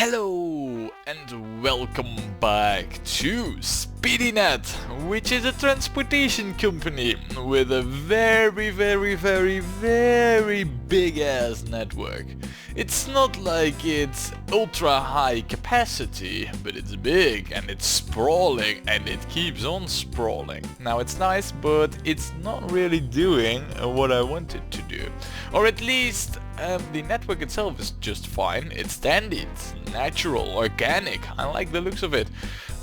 Hello and welcome back to Speedynet, which is a transportation company with a very big ass network. It's not like it's ultra high capacity, but it's big and it's sprawling and it keeps on sprawling. Now it's nice, but it's not really doing what I want it to do. Or at least the network itself is just fine. It's dandy, it's natural, organic, I like the looks of it.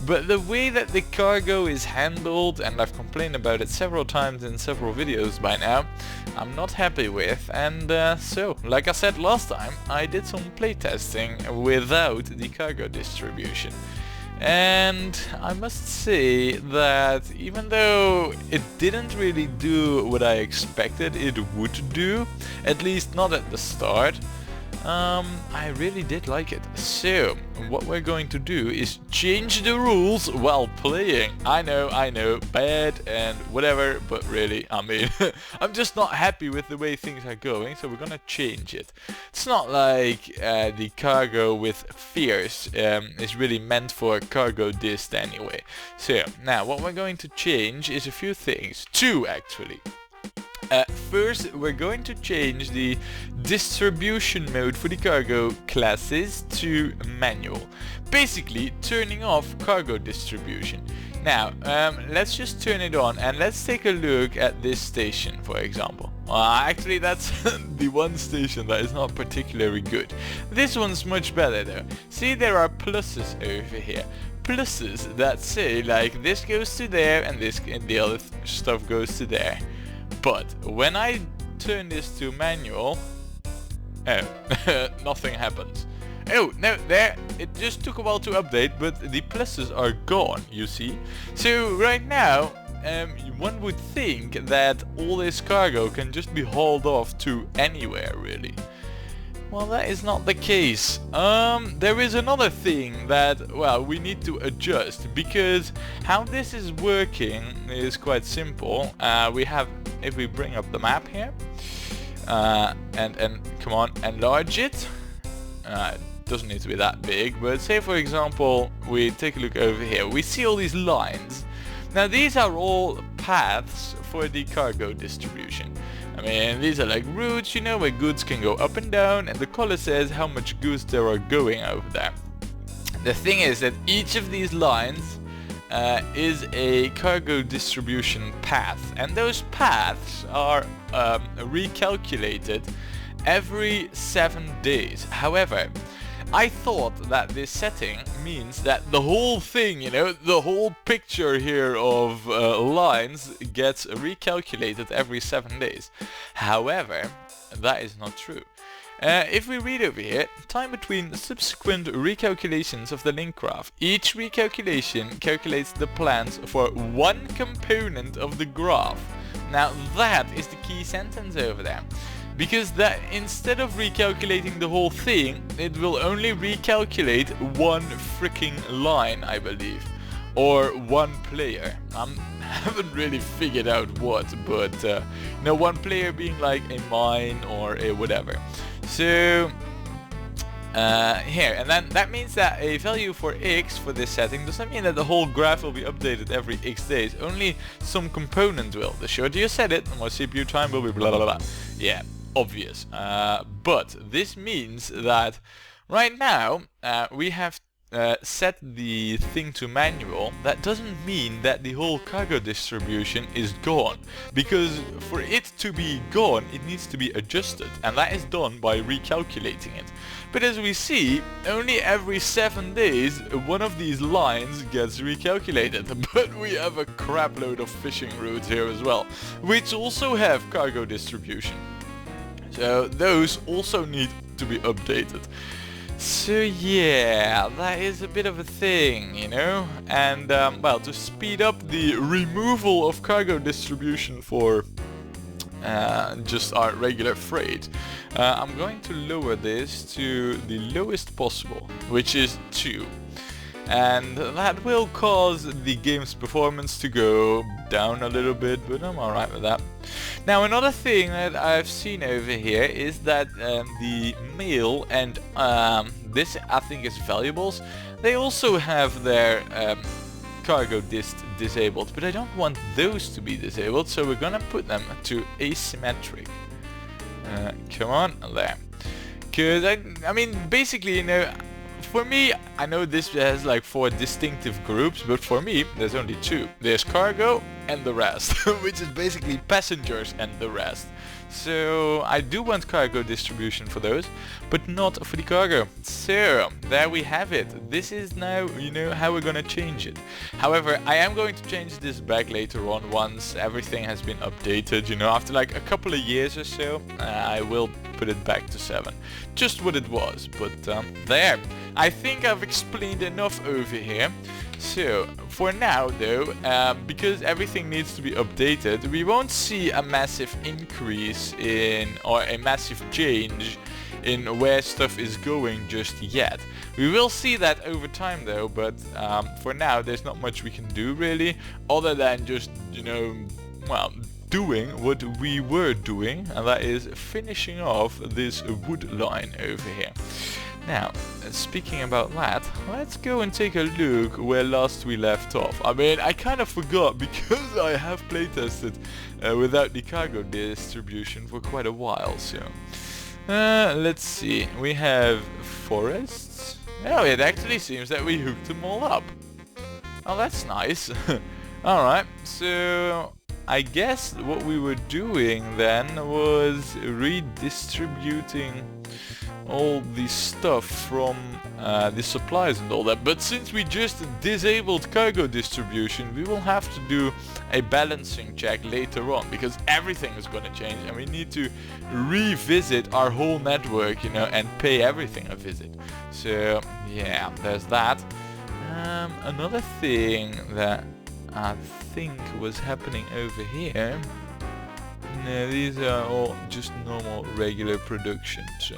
But the way that the cargo is handled, and I've complained about it several times in several videos by now, I'm not happy with. And so, like I said last time, I did some playtesting without the cargo distribution. And I must say that even though it didn't really do what I expected it would do, at least not at the start, I really did like it. So, what we're going to do is change the rules while playing. I know, bad and whatever, but really, I mean, I'm just not happy with the way things are going, so we're gonna change it. It's not like the cargo with Fierce is really meant for cargo dist anyway. So, now what we're going to change is a few things. Two, actually. First, we're going to change the distribution mode for the cargo classes to manual. Basically, turning off cargo distribution. Now, let's just turn it on and let's take a look at this station, for example. Actually, that's the one station that is not particularly good. This one's much better though. See, there are pluses over here. Pluses that say, like, this goes to there and this and the other stuff goes to there. But when I turn this to manual, nothing happens. Oh, no, there, it just took a while to update, but the pluses are gone, you see. So right now, one would think that all this cargo can just be hauled off to anywhere, really. Well, that is not the case. There is another thing that, well, we need to adjust, because how this is working is quite simple. We have, if we bring up the map here, and come on, enlarge it. It doesn't need to be that big, but say for example, we take a look over here. We see all these lines. Now these are all paths for the cargo distribution. I mean, these are like routes, you know, where goods can go up and down, and the color says how much goods there are going over there. The thing is that each of these lines is a cargo distribution path, and those paths are recalculated every 7 days. However, I thought that this setting means that the whole thing, you know, the whole picture here of lines gets recalculated every 7 days. However, that is not true. If we read over here, time between subsequent recalculations of the link graph. Each recalculation calculates the plans for one component of the graph. Now that is the key sentence over there. Because that instead of recalculating the whole thing, it will only recalculate one freaking line, I believe. Or one player. I haven't really figured out what, but you know, one player being like a mine or a whatever. So here, and then that means that a value for X for this setting doesn't mean that the whole graph will be updated every X days. Only some component will. The shorter you set it, the more CPU time will be blah blah blah. Yeah, obvious. But this means that right now we have set the thing to manual. That doesn't mean that the whole cargo distribution is gone, because for it to be gone it needs to be adjusted, and that is done by recalculating it. But as we see, only every 7 days one of these lines gets recalculated. But we have a crap load of fishing routes here as well, which also have cargo distribution. So those also need to be updated. So yeah, that is a bit of a thing, you know, and well, to speed up the removal of cargo distribution for just our regular freight, I'm going to lower this to the lowest possible, which is 2. And that will cause the game's performance to go down a little bit, but I'm alright with that. Now another thing that I've seen over here is that the mail and This I think is valuables. They also have their cargo disabled, but I don't want those to be disabled, so we're gonna put them to asymmetric. Come on, there. Cause I mean, basically, you know, for me, I know this has like 4 distinctive groups, but for me, there's only 2. There's cargo and the rest, which is basically passengers and the rest. So I do want cargo distribution for those, but not for the cargo. So there we have it. This is now, you know, how we're gonna change it. However, I am going to change this back later on once everything has been updated. You know, after like a couple of years or so, I will put it back to 7. Just what it was, but there. I think I've explained enough over here. So, for now though, because everything needs to be updated, we won't see a massive increase in, or a massive change in where stuff is going just yet. We will see that over time though, but for now there's not much we can do really, other than just, you know, well, doing what we were doing, and that is finishing off this wood line over here. Now, speaking about that, let's go and take a look where last we left off. I mean, I kind of forgot because I have playtested without the cargo distribution for quite a while, so... let's see, we have forests. Oh, it actually seems that we hooked them all up. Oh, that's nice. Alright, so... I guess what we were doing then was redistributing all the stuff from the supplies and all that, but since we just disabled cargo distribution, we will have to do a balancing check later on, because everything is going to change and we need to revisit our whole network, you know, and pay everything a visit. So yeah, there's that. Another thing that I think was happening over here. No, these are all just normal regular production, so...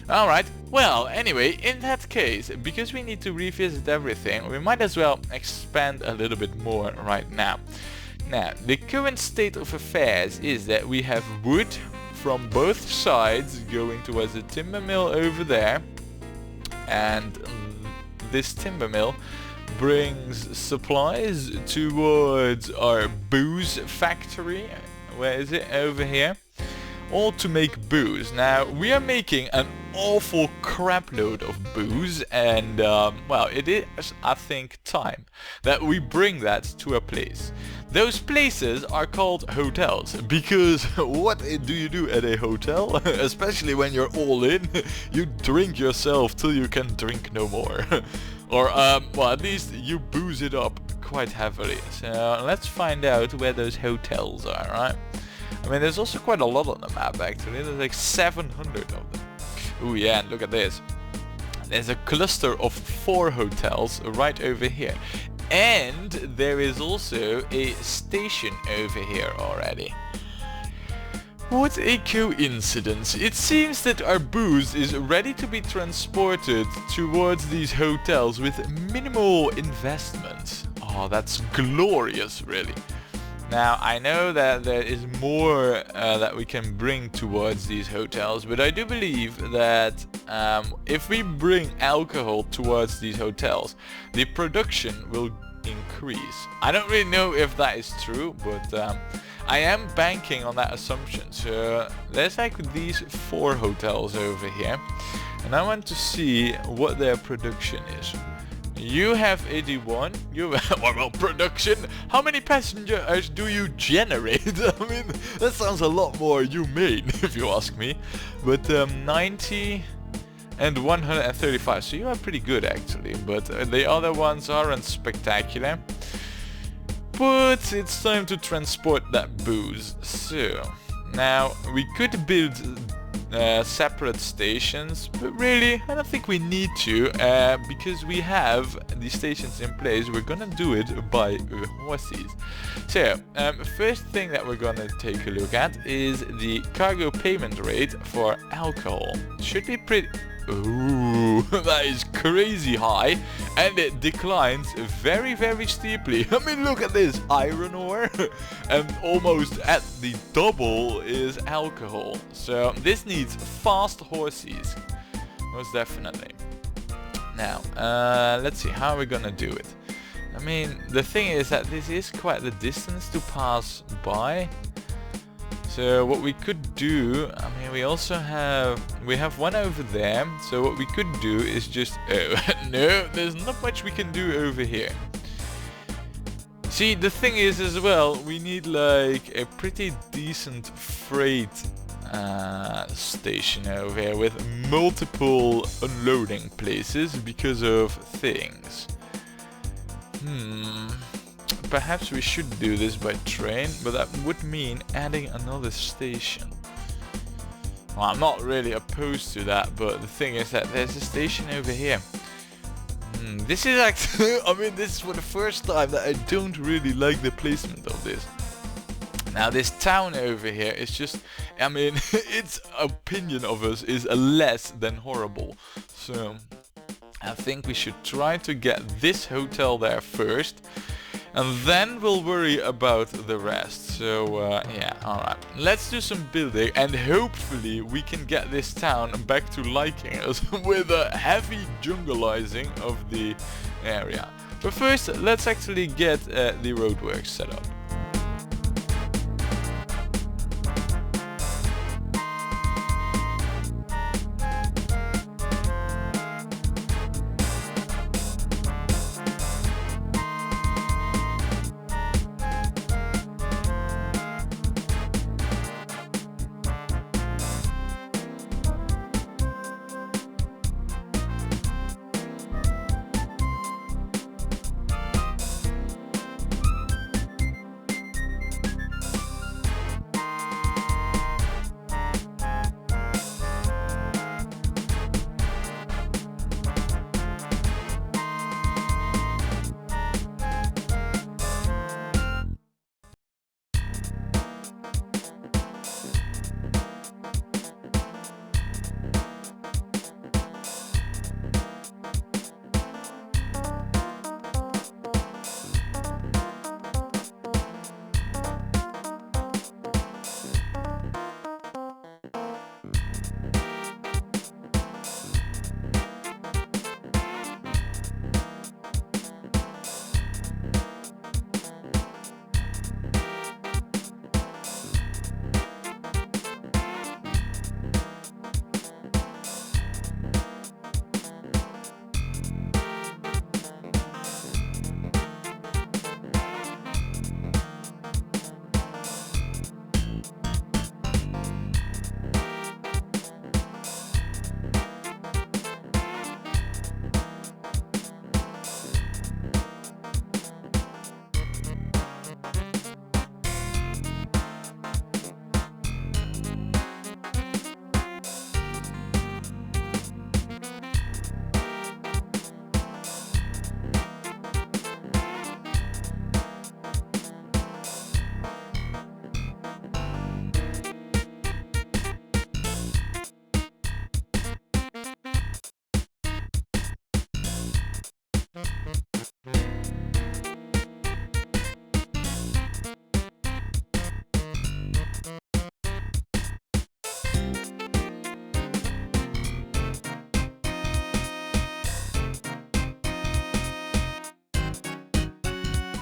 Alright, well, anyway, in that case, because we need to revisit everything, we might as well expand a little bit more right now. Now, the current state of affairs is that we have wood from both sides going towards the timber mill over there, and this timber mill brings supplies towards our booze factory. Where is it? Over here. All to make booze. Now, we are making an awful crap load of booze, and well, it is, I think, time that we bring that to a place. Those places are called hotels, because what do you do at a hotel? Especially when you're all in, you drink yourself till you can drink no more. Or, well, at least you booze it up quite heavily. So, let's find out where those hotels are, right? I mean, there's also quite a lot on the map, actually. There's like 700 of them. Ooh, yeah, and look at this. There's a cluster of 4 hotels right over here. And there is also a station over here already. What a coincidence. It seems that our booze is ready to be transported towards these hotels with minimal investment. Oh, that's glorious, really. Now, I know that there is more that we can bring towards these hotels, but I do believe that if we bring alcohol towards these hotels, the production will increase. I don't really know if that is true, but I am banking on that assumption. So there's like these 4 hotels over here, and I want to see what their production is. You have 81. You have, well, production. How many passengers do you generate? I mean, that sounds a lot more humane, if you ask me. But 90 and 135. So you are pretty good, actually. But the other ones aren't spectacular. But it's time to transport that booze. So now we could build separate stations, but really I don't think we need to, because we have the stations in place. We're gonna do it by horses. So first thing that we're gonna take a look at is the cargo payment rate for alcohol. Should be pretty... Ooh, that is crazy high, and it declines very, very steeply. I mean, look at this, iron ore, and almost at the double is alcohol. So this needs fast horses, most definitely. Now, let's see, how are we gonna do it? I mean, the thing is that this is quite the distance to pass by. So what we could do, I mean, we have one over there. So what we could do is just, oh, no, there's not much we can do over here. See, the thing is as well, we need like a pretty decent freight station over here with multiple unloading places because of things. Perhaps we should do this by train, but that would mean adding another station. Well, I'm not really opposed to that, but the thing is that there's a station over here. This is actually, I mean, this is for the first time that I don't really like the placement of this. Now this town over here is just, I mean, its opinion of us is less than horrible. So I think we should try to get this hotel there first, and then we'll worry about the rest. So yeah, alright. Let's do some building, and hopefully we can get this town back to liking us with a heavy jungleizing of the area. But first, let's actually get the roadworks set up.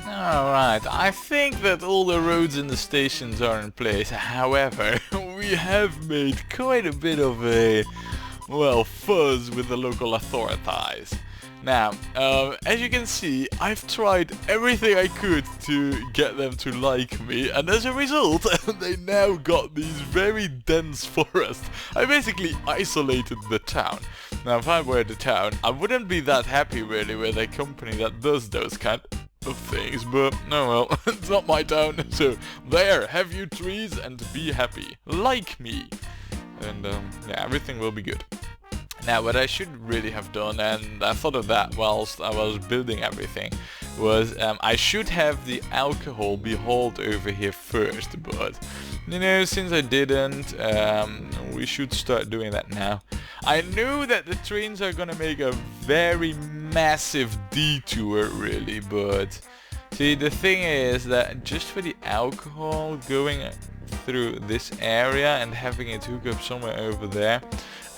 Alright, I think that all the roads in the stations are in place. However, we have made quite a bit of a, well, fuzz with the local authorities. Now, as you can see, I've tried everything I could to get them to like me, and as a result, they now got these very dense forests. I basically isolated the town. Now, if I were the town, I wouldn't be that happy really with a company that does those kind of things, but no, well, it's not my town, so there, have you trees and be happy, like me, and yeah, everything will be good. Now, what I should really have done, and I thought of that whilst I was building everything, was I should have the alcohol be hauled over here first, but you know, since I didn't, we should start doing that now. I knew that the trains are gonna make a very massive detour really, but see, the thing is that just for the alcohol going through this area and having it hook up somewhere over there,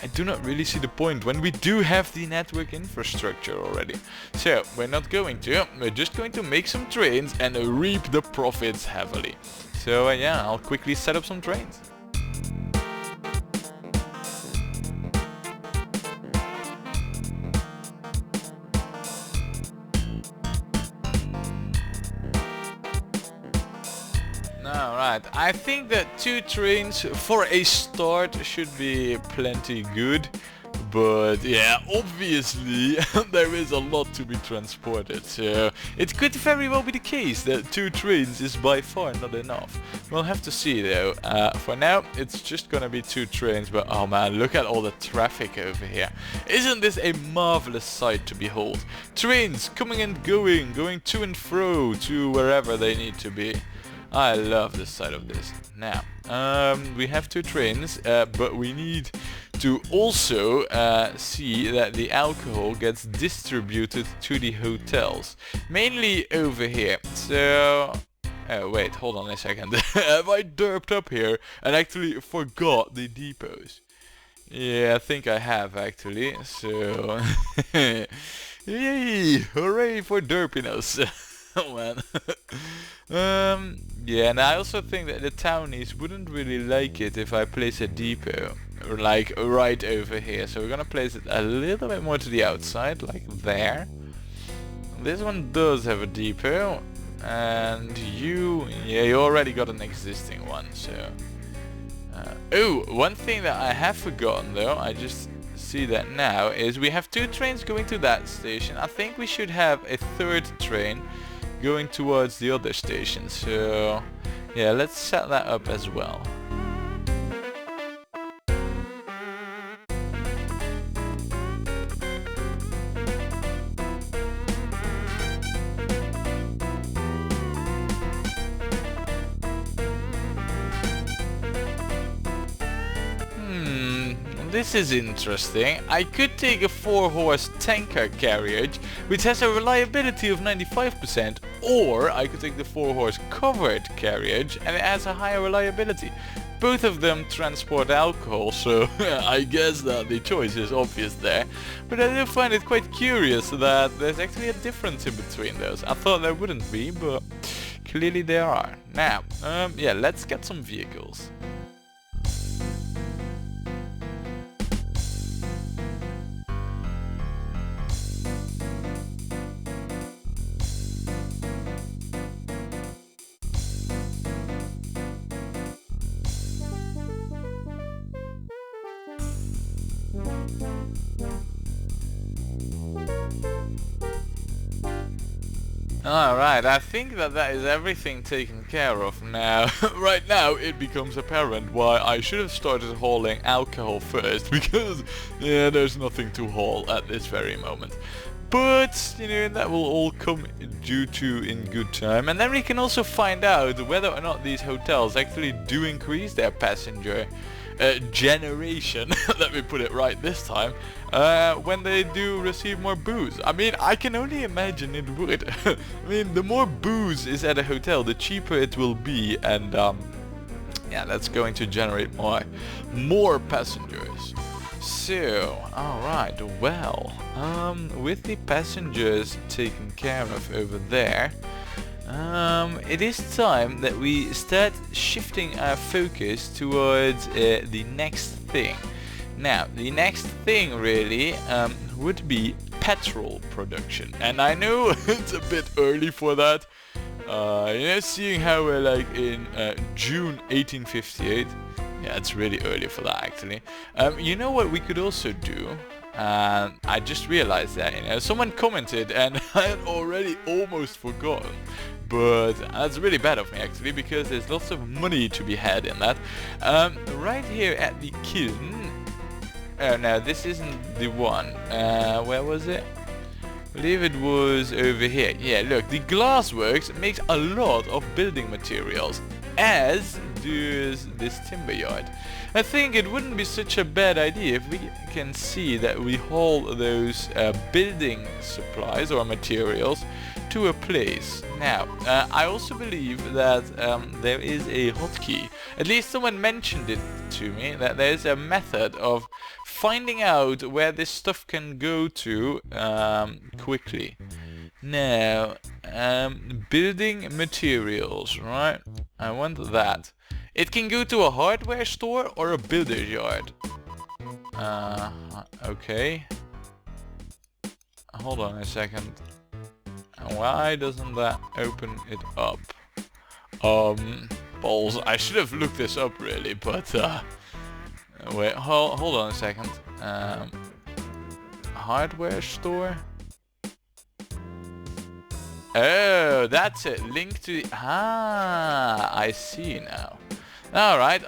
I do not really see the point when we do have the network infrastructure already. So we're not going to, we're just going to make some trains and reap the profits heavily. So yeah, I'll quickly set up some trains. Alright, I think that 2 trains for a start should be plenty good. But yeah, obviously there is a lot to be transported, so it could very well be the case that 2 trains is by far not enough. We'll have to see though. For now it's just gonna be 2 trains, but oh man, look at all the traffic over here. Isn't this a marvelous sight to behold? Trains coming and going to and fro to wherever they need to be. I love this side of this. Now, we have 2 trains, but we need to also see that the alcohol gets distributed to the hotels. Mainly over here. So... oh wait, hold on a second. Have I derped up here and actually forgot the depots? Yeah, I think I have actually. So... yay! Hooray for derpiness! Oh man. Yeah, and I also think that the townies wouldn't really like it if I place a depot like right over here. So we're gonna place it a little bit more to the outside, like there. This one does have a depot, and you already got an existing one. So oh, one thing that I have forgotten though, I just see that now, is we have 2 trains going to that station. I think we should have a 3rd train going towards the other station, so yeah, let's set that up as well. This is interesting. I could take a 4-horse tanker carriage, which has a reliability of 95%, or I could take the 4-horse covered carriage, and it has a higher reliability. Both of them transport alcohol, so I guess that the choice is obvious there. But I do find it quite curious that there's actually a difference in between those. I thought there wouldn't be, but clearly there are. Now, yeah, let's get some vehicles. Alright, I think that is everything taken care of now. Right now it becomes apparent why I should have started hauling alcohol first, because yeah, there's nothing to haul at this very moment. But, you know, that will all come due to in good time. And then we can also find out whether or not these hotels actually do increase their passenger generation, let me put it right this time, when they do receive more booze. I mean, I can only imagine it would. I mean, the more booze is at a hotel, the cheaper it will be, and yeah, that's going to generate more passengers. So, alright, well, with the passengers taken care of over there, it is time that we start shifting our focus towards the next thing. Now, the next thing really would be petrol production. And I know it's a bit early for that. You know, seeing how we're like in June 1858. Yeah, it's really early for that actually. You know what we could also do? I just realized that, you know, someone commented and I had already almost forgotten. But that's really bad of me actually, because there's lots of money to be had in that. Right here at the kiln. No, this isn't the one. Where was it? I believe it was over here. Yeah, look, the glassworks makes a lot of building materials, as does this timber yard. I think it wouldn't be such a bad idea if we can see that we haul those building supplies or materials to a place. Now, I also believe that there is a hotkey. At least someone mentioned it to me that there's a method of finding out where this stuff can go to quickly. Now, building materials, right? I want that. It can go to a hardware store or a builder's yard. Okay. Hold on a second. Why doesn't that open it up? Balls. I should have looked this up really, but wait, hold on a second. Hardware store? Oh, that's it. Link to the... Ah, I see now. Alright.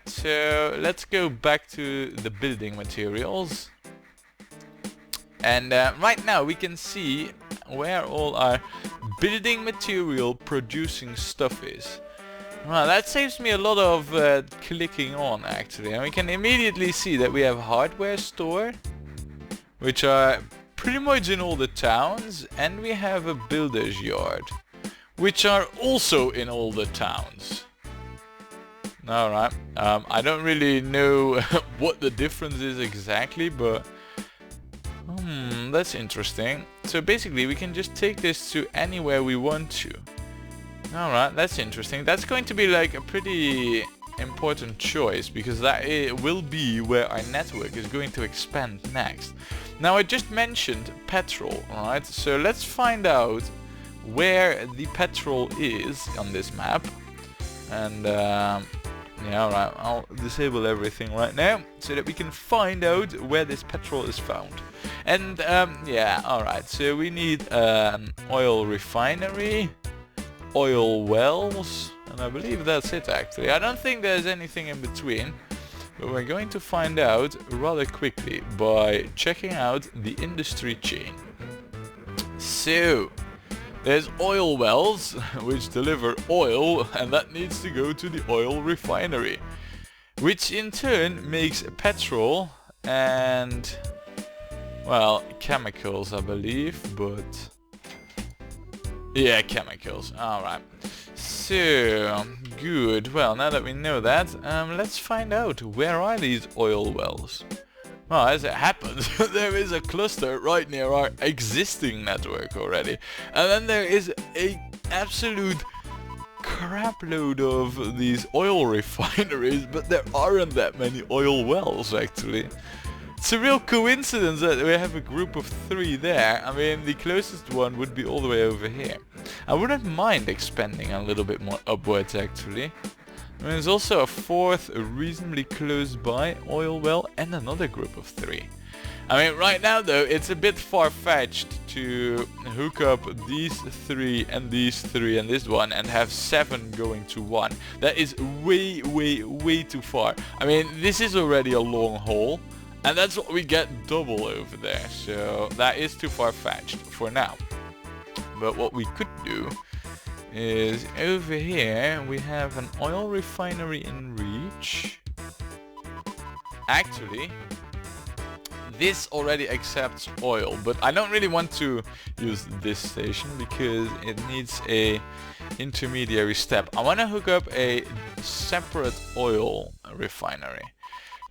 So, let's go back to the building materials. And right now we can see where all our building material producing stuff is. Well, that saves me a lot of clicking on actually. And we can immediately see that we have hardware store, which are pretty much in all the towns, and we have a builder's yard, which are also in all the towns. Alright, I don't really know what the difference is exactly, but that's interesting. So basically we can just take this to anywhere we want to. Alright, that's interesting. That's going to be like a pretty important choice, because that will be where our network is going to expand next. Now I just mentioned petrol, alright? So let's find out where the petrol is on this map. And yeah, alright, I'll disable everything right now so that we can find out where this petrol is found. And yeah, alright, so we need oil refinery, oil wells, and I believe that's it actually. I don't think there's anything in between, but we're going to find out rather quickly by checking out the industry chain. So, there's oil wells, which deliver oil, and that needs to go to the oil refinery, which in turn makes petrol and, well, chemicals I believe, but yeah, chemicals. Alright. So, good. Well, now that we know that, let's find out where are these oil wells. Well, as it happens, there is a cluster right near our existing network already. And then there is a absolute crapload of these oil refineries, but there aren't that many oil wells actually. It's a real coincidence that we have a group of 3 there. I mean, the closest one would be all the way over here. I wouldn't mind expanding a little bit more upwards actually. I mean, there's also a 4th reasonably close by oil well and another group of 3. I mean, right now though, it's a bit far-fetched to hook up these 3 and these 3 and this one and have 7 going to 1. That is way too far. I mean, this is already a long haul, and that's what we get double over there. So that is too far-fetched for now. But what we could do is over here we have an oil refinery in reach. Actually, this already accepts oil, but I don't really want to use this station because it needs a intermediary step. I want to hook up a separate oil refinery.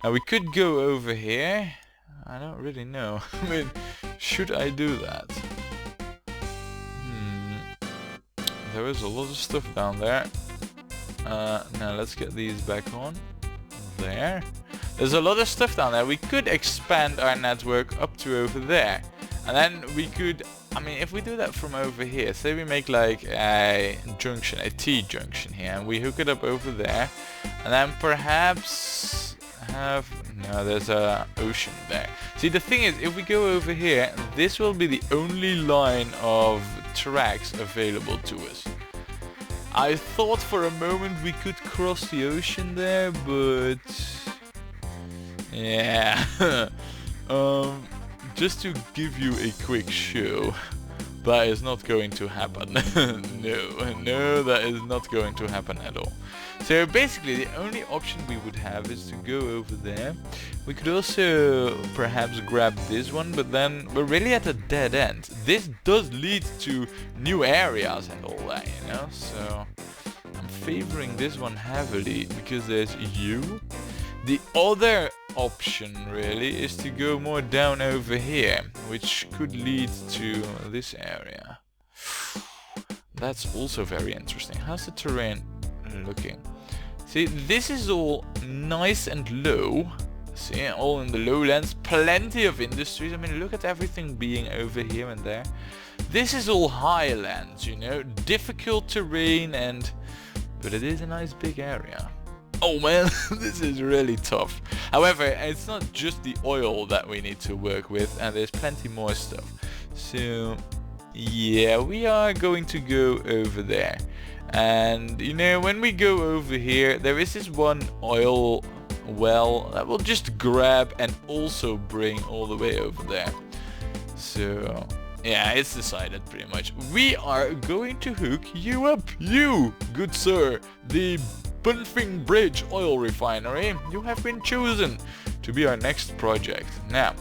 Now we could go over here. I don't really know. I mean, should I do that? There is a lot of stuff down there. Now let's get these back on. There. There's a lot of stuff down there. We could expand our network up to over there. And then we could, I mean, if we do that from over here, say we make like a junction, a T-junction here, and we hook it up over there. And then perhaps have, no, there's a ocean there. See, the thing is, if we go over here, this will be the only line of tracks available to us. I thought for a moment we could cross the ocean there, but yeah. Just to give you a quick show, that is not going to happen. No, that is not going to happen at all. So basically the only option we would have is to go over there. We could also perhaps grab this one, but then we're really at a dead end. This does lead to new areas and all that, you know, so I'm favoring this one heavily because there's you The other option really is to go more down over here, which could lead to this area. That's also very interesting. How's the terrain looking? See, this is all nice and low. See, all in the lowlands, plenty of industries. I mean, look at everything being over here and there. This is all highlands, you know, difficult terrain, but it is a nice big area. Oh man, this is really tough. However, it's not just the oil that we need to work with, and there's plenty more stuff. So yeah, we are going to go over there. And you know, when we go over here, there is this one oil well that will just grab and also bring all the way over there. So yeah, it's decided pretty much. We are going to hook you up, you good sir, the Bunfing Bridge oil refinery. You have been chosen to be our next project. Now,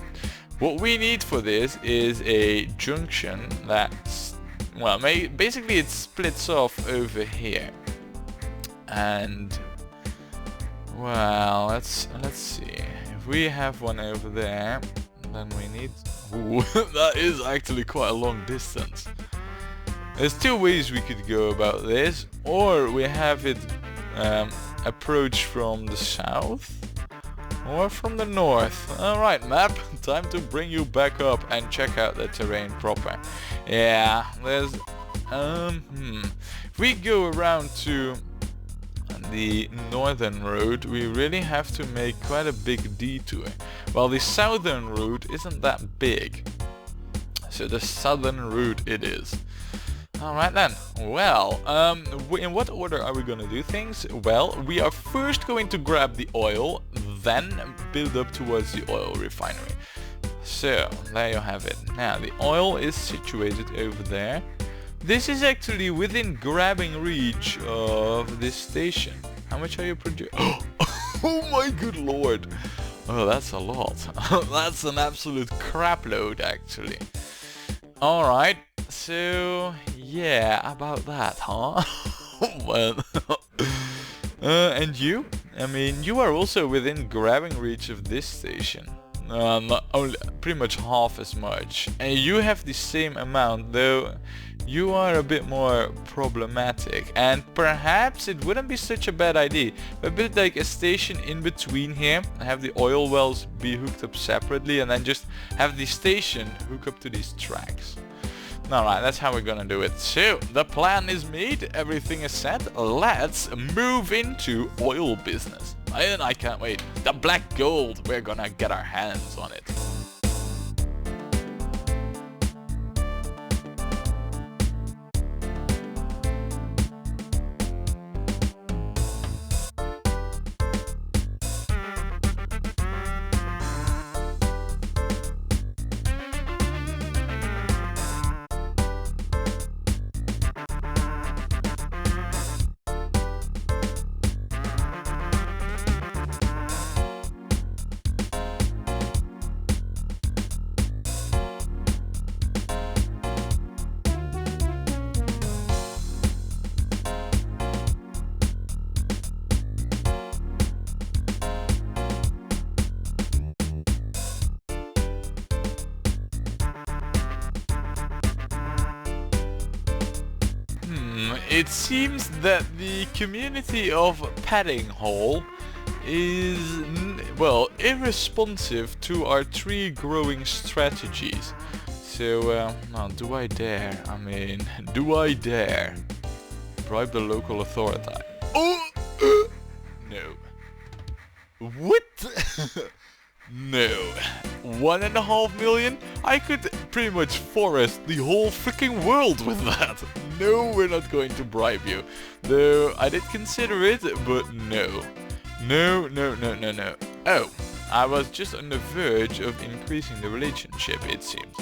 what we need for this is a junction that's, well, basically it splits off over here. And well, let's see. If we have one over there, then we need... Ooh, that is actually quite a long distance. There's two ways we could go about this, or we have it approach from the south or from the north. Alright, map, time to bring you back up and check out the terrain proper. Yeah, there's if we go around to the northern road, we really have to make quite a big detour, while the southern route isn't that big. So the southern route it is. Alright then, well, in what order are we gonna do things? Well, we are first going to grab the oil, then build up towards the oil refinery. So, there you have it. Now, the oil is situated over there. This is actually within grabbing reach of this station. How much are you producing? Oh my good lord! Oh, that's a lot. That's an absolute crap load, actually. Alright, so yeah, about that, huh? Well, and you? I mean, you are also within grabbing reach of this station. Not only, pretty much half as much. And you have the same amount, though you are a bit more problematic. And perhaps it wouldn't be such a bad idea. A bit like a station in between here, and have the oil wells be hooked up separately, and then just have the station hook up to these tracks. Alright, that's how we're gonna do it. So, the plan is made, everything is set, let's move into oil business. And I can't wait. The black gold, we're gonna get our hands on it. It seems that the community of Paddinghall is, well, irresponsive to our tree growing strategies. So, do I dare? I mean, do I dare bribe the local authority? Oh! No. What? No. 1.5 million? I could pretty much forest the whole freaking world with that. No, we're not going to bribe you. Though I did consider it, but no. No, no, no, no, no. Oh, I was just on the verge of increasing the relationship, it seems.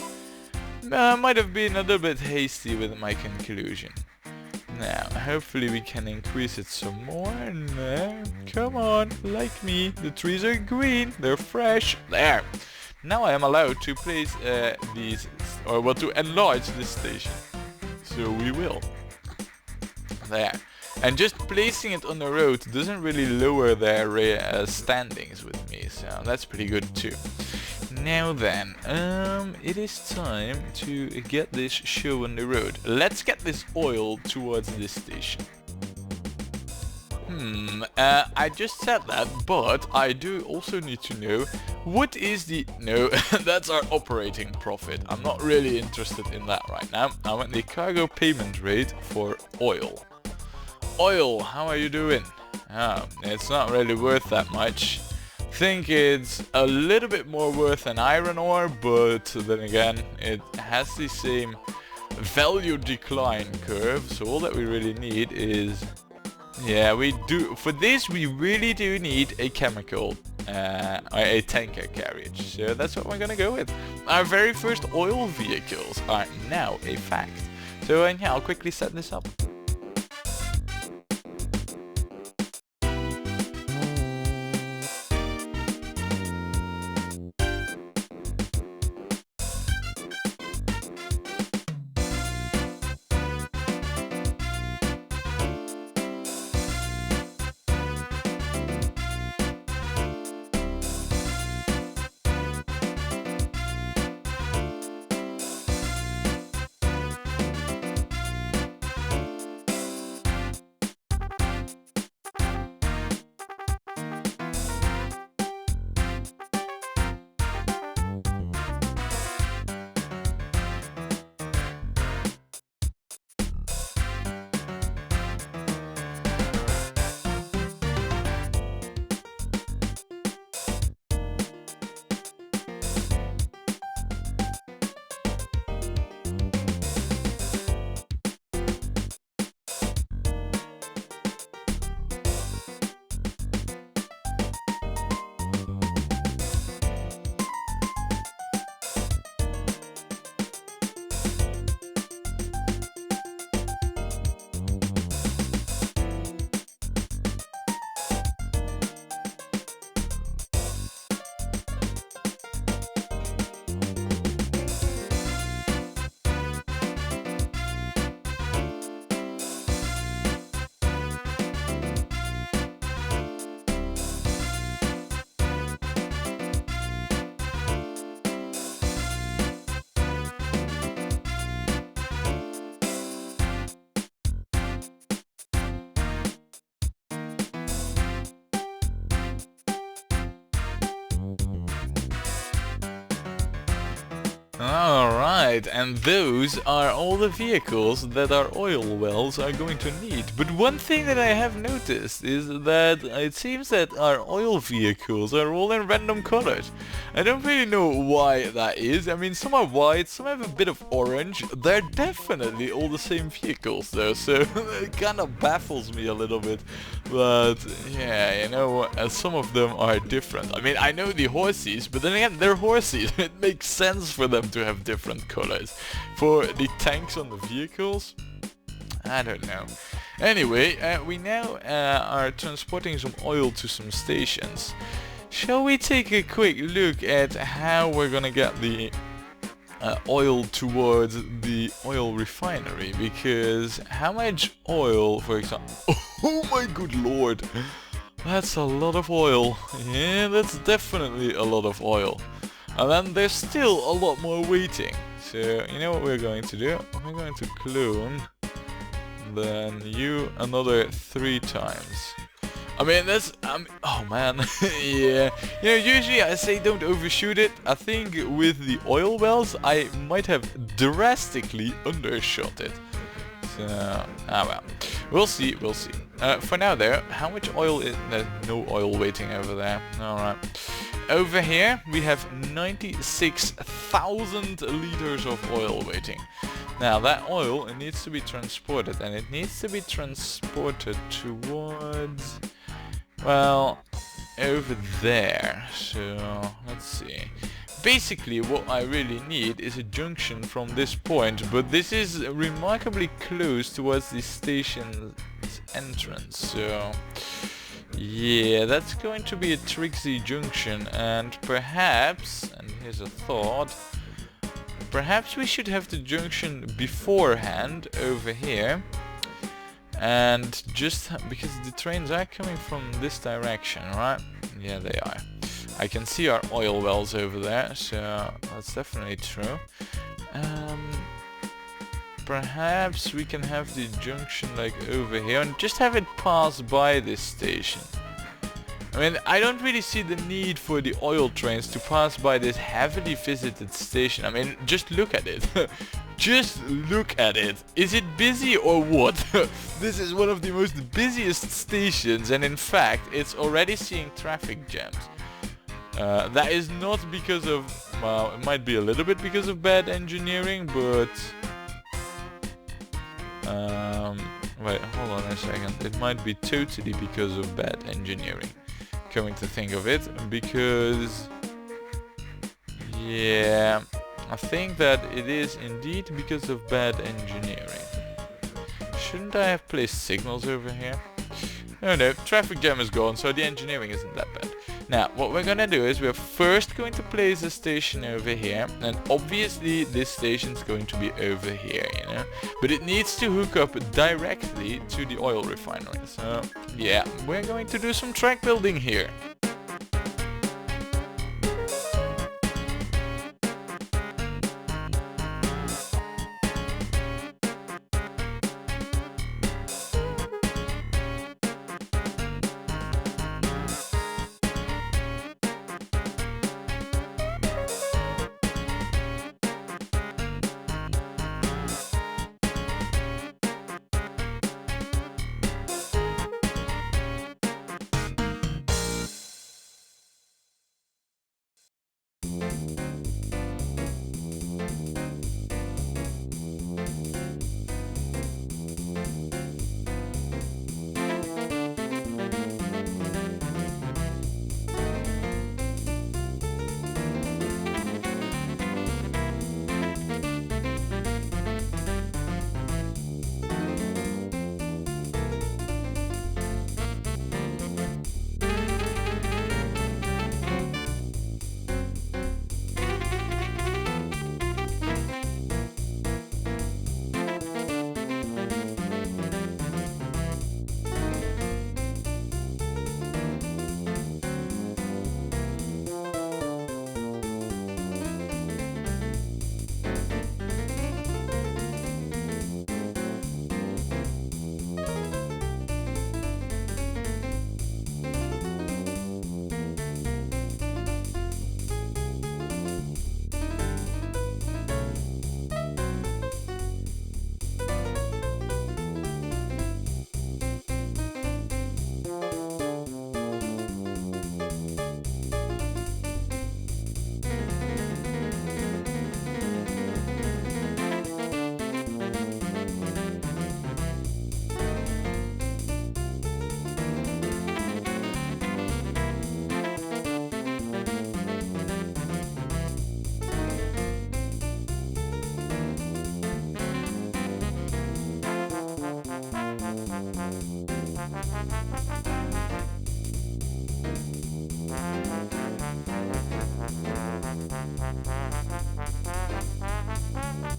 Might have been a little bit hasty with my conclusion. Now, hopefully we can increase it some more. No, come on, like me. The trees are green, they're fresh. There. Now I am allowed to place these, to enlarge this station. So we will. There. And just placing it on the road doesn't really lower their standings with me, so that's pretty good too. Now then, it is time to get this show on the road. Let's get this oil towards this station. I just said that, but I do also need to know what is the... No, that's our operating profit. I'm not really interested in that right now. I want the cargo payment rate for oil. Oil, how are you doing? It's not really worth that much. Think it's a little bit more worth than iron ore, but then again, it has the same value decline curve, so all that we really need is... Yeah, we do. For this, we really do need a chemical, a tanker carriage. So that's what we're gonna go with. Our very first oil vehicles are now a fact. So yeah, I'll quickly set this up. Alright, and those are all the vehicles that our oil wells are going to need. But one thing that I have noticed is that it seems that our oil vehicles are all in random colors. I don't really know why that is. I mean, some are white, some have a bit of orange. They're definitely all the same vehicles though, so it kind of baffles me a little bit. But yeah, you know, some of them are different. I mean, I know the horses, but then again, they're horses. It makes sense for them to have different colors. For the tanks on the vehicles, I don't know. Anyway, we now are transporting some oil to some stations. Shall we take a quick look at how we're gonna get the oil towards the oil refinery? Because how much oil, for example... Oh my good lord! That's a lot of oil. Yeah, that's definitely a lot of oil. And then there's still a lot more waiting. So, you know what we're going to do? We're going to clone then you another 3 times. I mean, that's... oh man, yeah. You know, usually I say don't overshoot it. I think with the oil wells, I might have drastically undershot it. So, well. We'll see, we'll see. For now there, how much oil is... no oil waiting over there. Alright. Over here, we have 96,000 liters of oil waiting. Now, that oil, it needs to be transported, and it needs to be transported towards... well, over there. So, let's see. Basically, what I really need is a junction from this point, but this is remarkably close towards the station's entrance, so... yeah, that's going to be a tricksy junction, and perhaps, and here's a thought, perhaps we should have the junction beforehand over here. And just because the trains are coming from this direction, right? Yeah, they are. I can see our oil wells over there, so that's definitely true. Perhaps we can have the junction like over here and just have it pass by this station. I mean, I don't really see the need for the oil trains to pass by this heavily visited station. I mean, just look at it. Just look at it. Is it busy or what? This is one of the most busiest stations, and in fact, it's already seeing traffic jams. That is not because of, well, it might be a little bit because of bad engineering, but wait, hold on a second. It might be totally because of bad engineering, coming to think of it, because yeah, I think that it is indeed because of bad engineering. Shouldn't I have placed signals over here? Oh no, traffic jam is gone, so the engineering isn't that bad. Now, what we're gonna do is we're first going to place a station over here, and obviously this station's going to be over here, you know? But it needs to hook up directly to the oil refinery. So, yeah, we're going to do some track building here.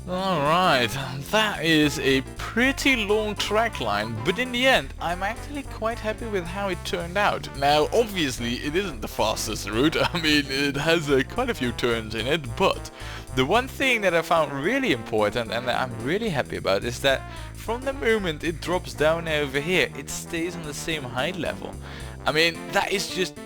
Alright, that is a pretty long track line, but in the end I'm actually quite happy with how it turned out. Now obviously it isn't the fastest route, I mean it has quite a few turns in it, but the one thing that I found really important and that I'm really happy about is that from the moment it drops down over here, it stays on the same height level. I mean, that is just,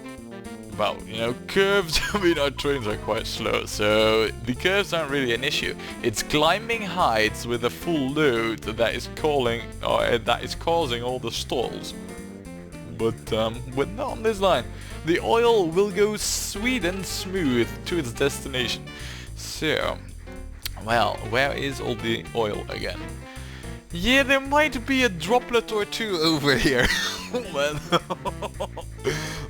well, you know, curves, I mean, our trains are quite slow, so the curves aren't really an issue. It's climbing heights with a full load that is causing all the stalls. But not on this line. The oil will go sweet and smooth to its destination. So, well, where is all the oil again? Yeah, there might be a droplet or two over here. Man.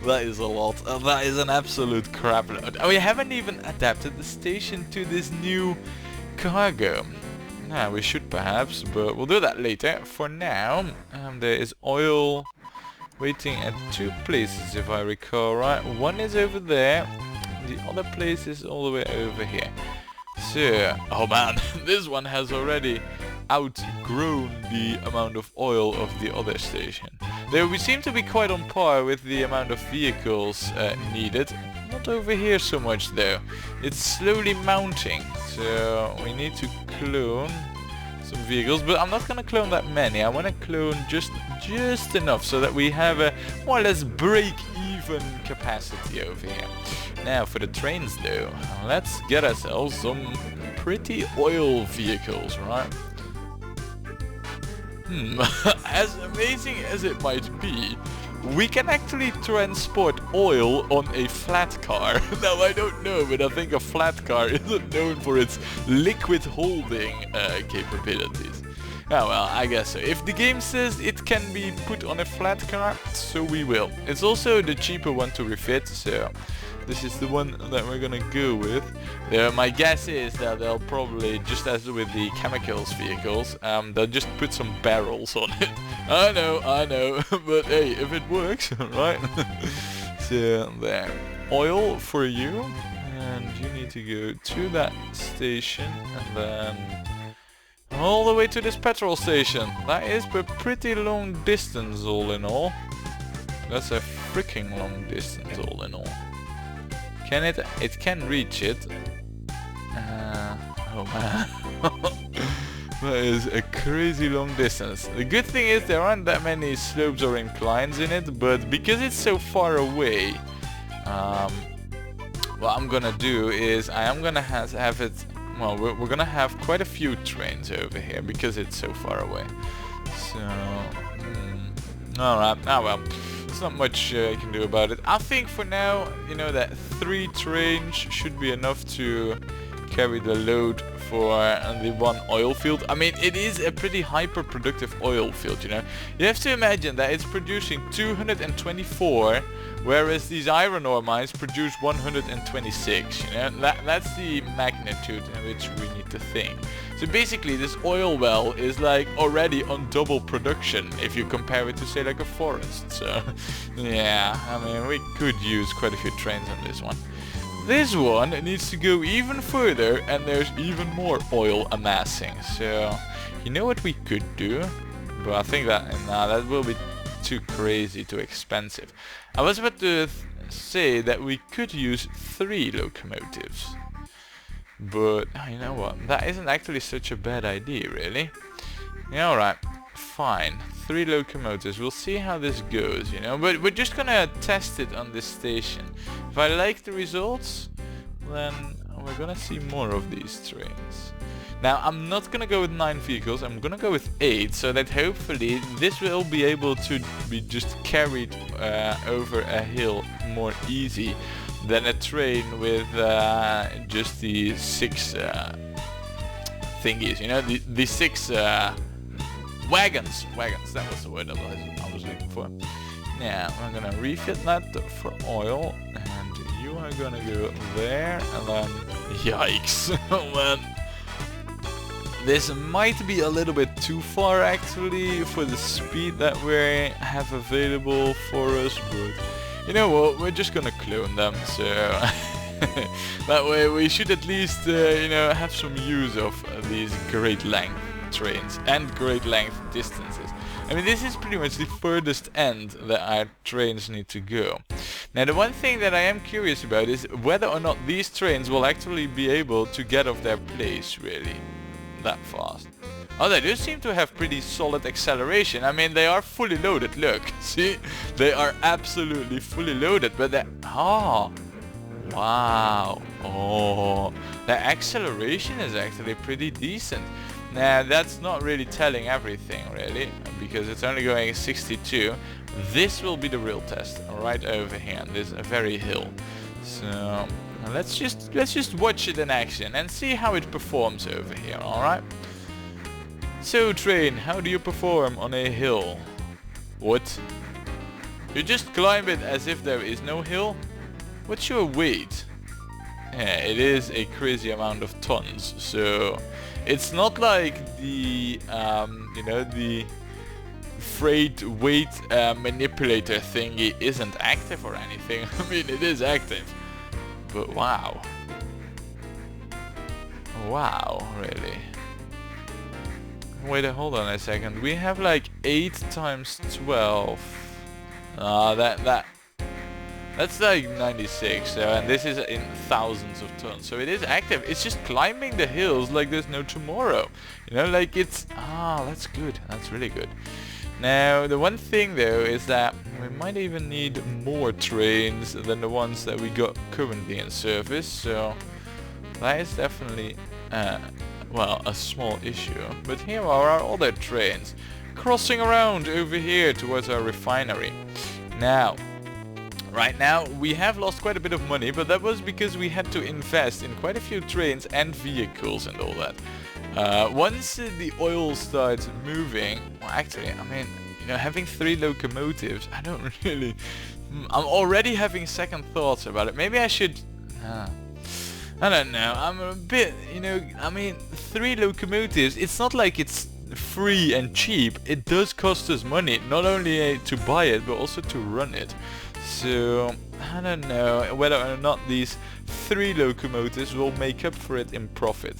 That is a lot. That is an absolute crap load. We haven't even adapted the station to this new cargo. Nah, we should perhaps, but we'll do that later. For now, there is oil waiting at two places, if I recall right. One is over there, the other place is all the way over here. So, oh man, this one has already outgrown the amount of oil of the other station. Though we seem to be quite on par with the amount of vehicles needed. Not over here so much though. It's slowly mounting, so we need to clone some vehicles, but I'm not gonna clone that many. I want to clone just enough so that we have a more or less break-even capacity over here. Now for the trains though, let's get ourselves some pretty oil vehicles, right? As amazing as it might be, we can actually transport oil on a flat car. Now I don't know, but I think a flat car isn't known for its liquid holding capabilities. Oh well, I guess so. If the game says it can be put on a flat car, so we will. It's also the cheaper one to refit, so this is the one that we're gonna go with. My guess is that they'll probably, just as with the chemicals vehicles, they'll just put some barrels on it. I know, but hey, if it works, right? So there. Oil for you, and you need to go to that station, and then all the way to this petrol station. That is a pretty long distance all in all. That's a freaking long distance all in all. Can it? It can reach it. Oh man. That is a crazy long distance. The good thing is there aren't that many slopes or inclines in it, but because it's so far away, what I'm gonna do is I am gonna have it. Well, we're gonna have quite a few trains over here because it's so far away. So, alright. Ah well. There's not much I can do about it. I think for now, you know, that 3 trains should be enough to carry the load for the one oil field. I mean, it is a pretty hyper-productive oil field, you know. You have to imagine that it's producing 224, whereas these iron ore mines produce 126, you know. That's the magnitude in which we need to think. So basically this oil well is like already on double production if you compare it to say like a forest. So yeah, I mean we could use quite a few trains on this one. This one needs to go even further and there's even more oil amassing. So you know what we could do? But I think that that will be too crazy, too expensive. I was about to say that we could use 3 locomotives. But you know what, that isn't actually such a bad idea really. Yeah, alright, fine, 3 locomotives, we'll see how this goes, you know, but we're just gonna test it on this station. If I like the results, then we're gonna see more of these trains. Now I'm not gonna go with 9 vehicles, I'm gonna go with 8, so that hopefully this will be able to be just carried over a hill more easy than a train with just the 6 thingies, you know, the 6 wagons, that was the word I was looking for. Now I'm gonna refit that for oil, and you are gonna go there, and then, yikes, oh man. This might be a little bit too far actually for the speed that we have available for us, but you know what, we're just gonna clone them, so that way we should at least, you know, have some use of these great length trains and great length distances. I mean, this is pretty much the furthest end that our trains need to go. Now the one thing that I am curious about is whether or not these trains will actually be able to get off their place really that fast. Oh, they do seem to have pretty solid acceleration. I mean, they are fully loaded, look. See? They are absolutely fully loaded, but they're... Oh! Wow! Oh! The acceleration is actually pretty decent. Now, that's not really telling everything, really, because it's only going 62. This will be the real test, right over here, on this very hill. So, let's just watch it in action and see how it performs over here, alright? So train, how do you perform on a hill? What? You just climb it as if there is no hill? What's your weight? Yeah, it is a crazy amount of tons, so it's not like the, you know, the freight weight manipulator thingy isn't active or anything. I mean, it is active, but wow. Wow, really. wait, hold on a second. We have like 8 times 12. That's like 96, so, and this is in thousands of tons, so it is active. It's just climbing the hills like there's no tomorrow. You know, like it's... that's good. That's really good. Now, the one thing though is that we might even need more trains than the ones that we got currently in service, so that is definitely, well, a small issue. But here are our other trains crossing around over here towards our refinery. Now, right now we have lost quite a bit of money, but that was because we had to invest in quite a few trains and vehicles and all that. Once the oil starts moving, well, actually, I mean, you know, having 3 locomotives, I don't really... I'm already having second thoughts about it. Maybe I should... I don't know, I'm a bit, you know, I mean, 3 locomotives, it's not like it's free and cheap. It does cost us money, not only to buy it, but also to run it. So, I don't know whether or not these 3 locomotives will make up for it in profit.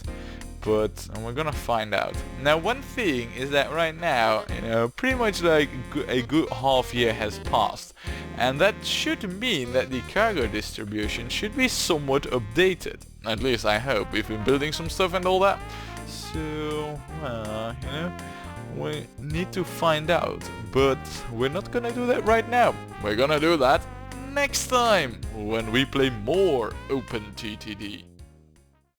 But we're gonna find out. Now, one thing is that right now, you know, pretty much like a good half year has passed. And that should mean that the cargo distribution should be somewhat updated. At least I hope. We've been building some stuff and all that. So, you know, we need to find out. But we're not gonna do that right now. We're gonna do that next time when we play more OpenTTD.